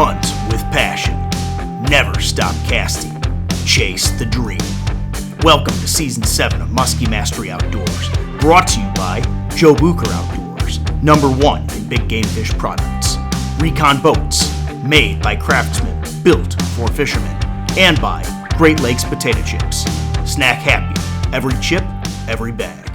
Hunt with passion. Never stop casting. Chase the dream. Welcome to Season 7 of Musky Mastery Outdoors, brought to you by Joe Bucher Outdoors, #1 in big game fish products. Recon Boats, made by craftsmen, built for fishermen, and by Great Lakes Potato Chips. Snack happy, every chip, every bag.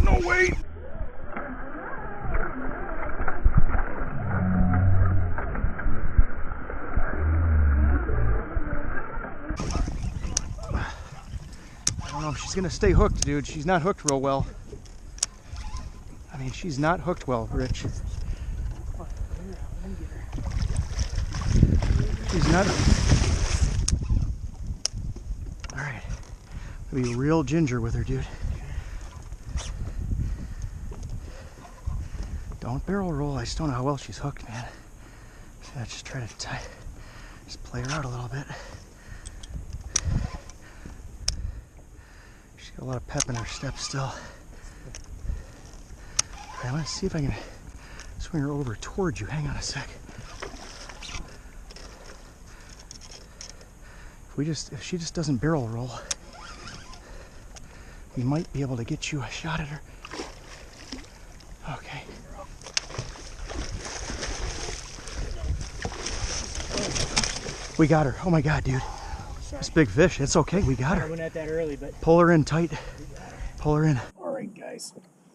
No way! I don't know if she's gonna stay hooked, dude. She's not hooked real well. I mean, she's not hooked well, Rich. She's not. Alright. I'll be real ginger with her, dude. Don't barrel roll. I just don't know how well she's hooked, man. So I just try to just play her out a little bit. She's got a lot of pep in her step still. All right, I'm gonna see if I can swing her over towards you. Hang on a sec. If she just doesn't barrel roll, we might be able to get you a shot at her. Okay. We got her. Oh my God, dude. This big fish. It's okay. We got her. I went at that early, but pull her in tight. Pull her in. All right, guys.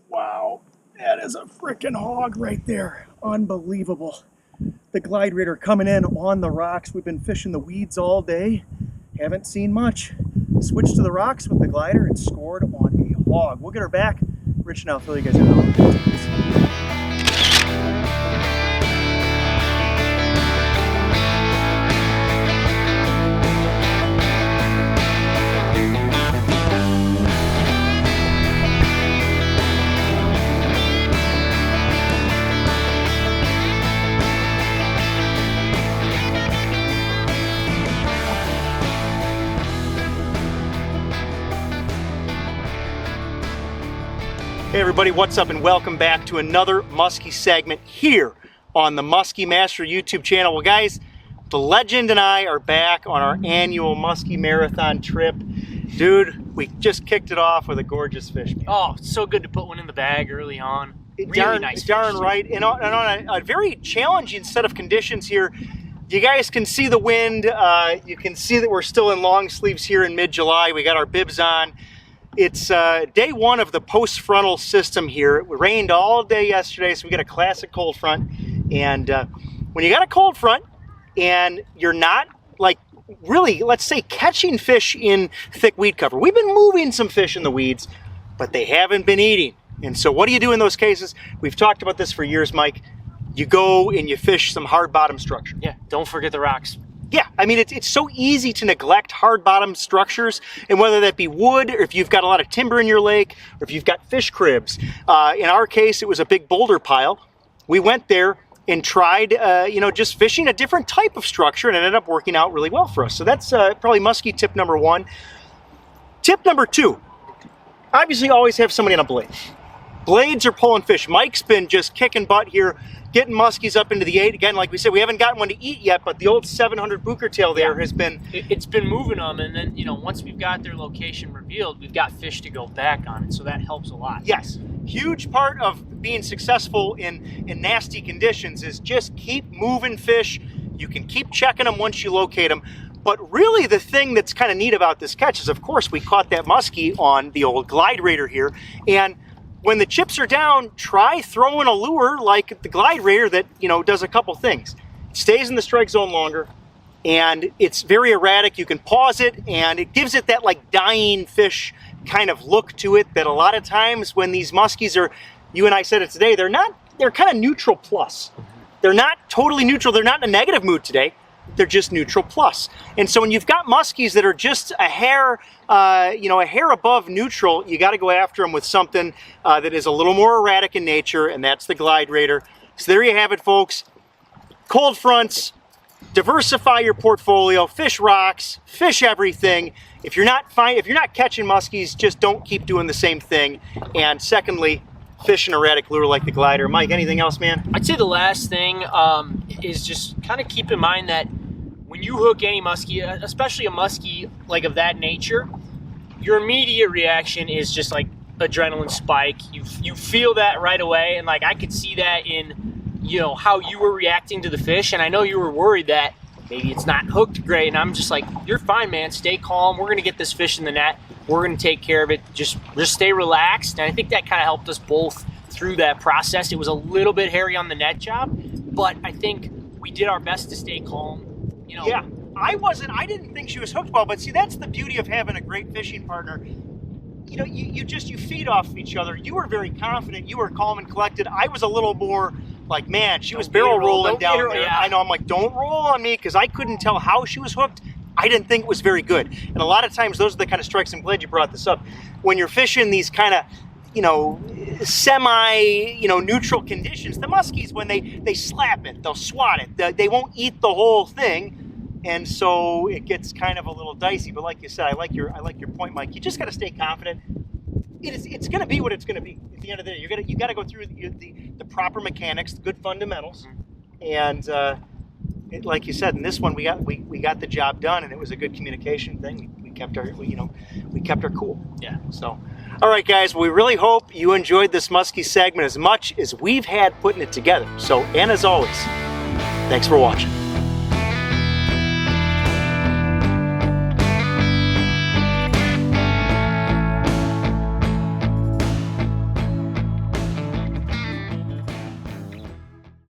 Wow. That is a freaking hog right there. Unbelievable. The GlideRaider coming in on the rocks. We've been fishing the weeds all day. Haven't seen much. Switched to the rocks with the glider and scored on a hog. We'll get her back. Rich and I'll fill you guys in. Hey everybody, what's up and welcome back to another Musky segment here on the Musky Master YouTube channel. Well guys, the legend and I are back on our annual Musky Marathon trip. Dude, we just kicked it off with a gorgeous fish. Man. Oh, so good to put one in the bag early on. Really nice fish. Darn right. And on a very challenging set of conditions here. You guys can see the wind. You can see that we're still in long sleeves here in mid-July. We got our bibs on. It's day one of the post-frontal system here. It rained all day yesterday, so we got a classic cold front. And when you got a cold front and you're not, like, really, let's say, catching fish in thick weed cover. We've been moving some fish in the weeds, but they haven't been eating. And so what do you do in those cases? We've talked about this for years, Mike. You go and you fish some hard bottom structure. Yeah, don't forget the rocks. Yeah, I mean, it's so easy to neglect hard bottom structures, and whether that be wood, or if you've got a lot of timber in your lake, or if you've got fish cribs. In our case, it was a big boulder pile. We went there and tried, just fishing a different type of structure, and it ended up working out really well for us. So that's probably Musky tip number one. Tip number two, obviously always have somebody on a blade. Blades are pulling fish. Mike's been just kicking butt here, getting muskies up into the 8. Again, like we said, we haven't gotten one to eat yet, but the old 700 Booker tail there has been... It's been moving them, and then, once we've got their location revealed, we've got fish to go back on it, so that helps a lot. Yes. Huge part of being successful in nasty conditions is just keep moving fish. You can keep checking them once you locate them. But really the thing that's kind of neat about this catch is, of course, we caught that muskie on the old GlideRaider here, and when the chips are down, try throwing a lure like the GlideRaider that, does a couple things. It stays in the strike zone longer, and it's very erratic. You can pause it, and it gives it that like dying fish kind of look to it that a lot of times when these muskies are, you and I said it today, they're kind of neutral plus. They're not totally neutral. They're not in a negative mood today. They're just neutral plus. And so when you've got muskies that are just a hair, a hair above neutral, you got to go after them with something that is a little more erratic in nature, and that's the GlideRaider. So there you have it, folks. Cold fronts, diversify your portfolio, fish rocks, fish everything. If you're not catching muskies, just don't keep doing the same thing. And secondly, fish an erratic lure like the glider. Mike, anything else, man? I'd say the last thing is just kind of keep in mind that when you hook any muskie, especially a muskie like of that nature, your immediate reaction is just like adrenaline spike. You feel that right away, and like I could see that in how you were reacting to the fish, and I know you were worried that maybe it's not hooked great, and I'm just like, you're fine, man. Stay calm. We're gonna get this fish in the net. We're gonna take care of it. Just stay relaxed. And I think that kind of helped us both through that process. It was a little bit hairy on the net job, but I think we did our best to stay calm. Yeah, I didn't think she was hooked well, but see, that's the beauty of having a great fishing partner. You feed off of each other. You were very confident. You were calm and collected. I was a little more like, man, she was barrel rolling down there. Yeah. I know, I'm like, don't roll on me, because I couldn't tell how she was hooked. I didn't think it was very good. And a lot of times, those are the kind of strikes, I'm glad you brought this up. When you're fishing these kind of, semi, neutral conditions, the muskies, when they slap it, they'll swat it. They won't eat the whole thing. And so it gets kind of a little dicey. But like you said, I like your point, Mike. You just got to stay confident. It's going to be what it's going to be. At the end of the day, you got to go through the proper mechanics, the good fundamentals, and like you said, in this one we got the job done, and it was a good communication thing. We kept our cool. Yeah. So, all right, guys. We really hope you enjoyed this muskie segment as much as we've had putting it together. So, and as always, thanks for watching.